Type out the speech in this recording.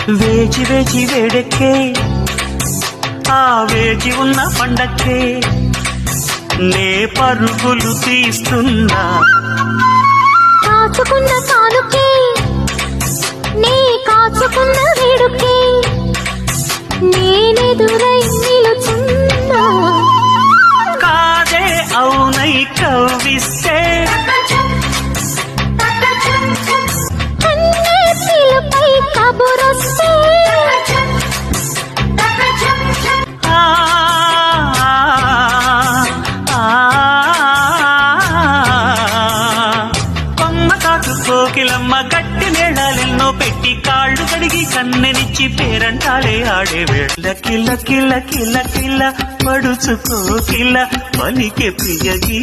వేచి వేచి వేడెక్కే ఆ వేచి ఉన్న పండక్కే నే పరుగులు తీస్తున్నా. కాచుకున్న కానుకే నీ కాచుకున్న వేడుకే నేనెదురై నిలుచున్నా. కాదే అవునై కవ్విస్తే కన్నీటిపై కబురొస్తే కోకిలమ్మ గట్టి మేళాలెన్నో పెట్టి కాళ్ళు కడిగి కన్నెనిచ్చి పేరంటాలే ఆడే వేళ కిల్ల కిల్ల కిల్ల కిల్ల పడుచుకోకిల్ల పలికే ప్రియగి.